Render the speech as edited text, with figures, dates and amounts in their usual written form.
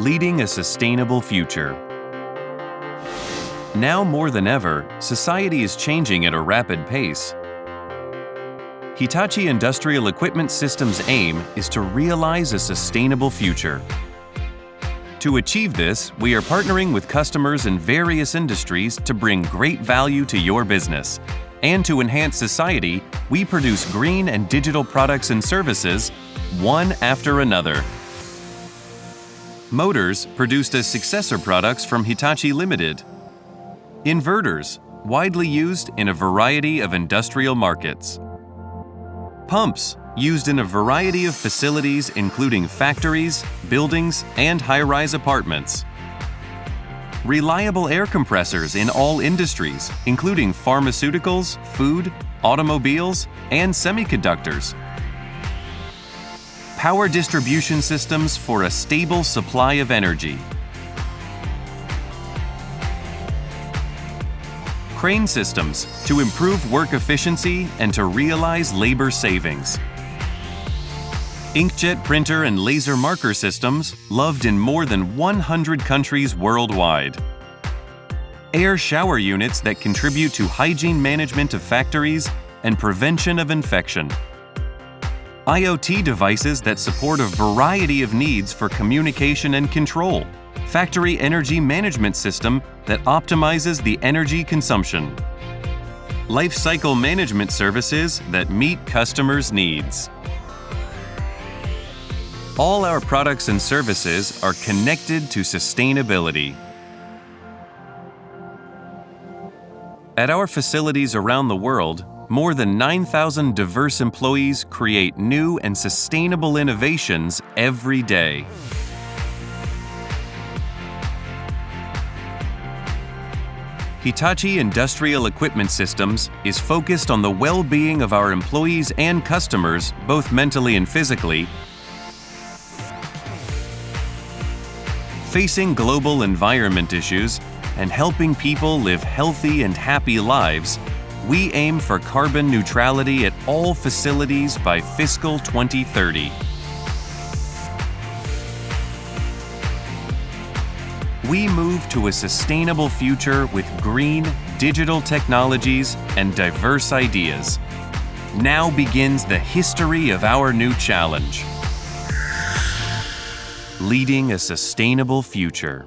leading a sustainable future. Now more than ever, society is changing at a rapid pace. Hitachi Industrial Equipment Systems' aim is to realize a sustainable future. To achieve this, we are partnering with customers in various industries to bring great value to your business. And to enhance society, we produce green and digital products and services, one after another. Motors, produced as successor products from Hitachi Limited. Inverters, widely used in a variety of industrial markets. Pumps, used in a variety of facilities including factories, buildings, and high-rise apartments. Reliable air compressors in all industries, including pharmaceuticals, food, automobiles, and semiconductors. Power distribution systems for a stable supply of energy. Crane systems to improve work efficiency and to realize labor savings. Inkjet printer and laser marker systems loved in more than 100 countries worldwide. Air shower units that contribute to hygiene management of factories and prevention of infection. IoT devices that support a variety of needs for communication and control. Factory energy management system that optimizes the energy consumption. Life cycle management services that meet customers' needs. All our products and services are connected to sustainability. At our facilities around the world, more than 9,000 diverse employees create new and sustainable innovations every day. Hitachi Industrial Equipment Systems is focused on the well-being of our employees and customers, both mentally and physically. Facing global environment issues and helping people live healthy and happy lives, we aim for carbon neutrality at all facilities by fiscal 2030. We move to a sustainable future with green, digital technologies and diverse ideas. Now begins the history of our new challenge: leading a sustainable future.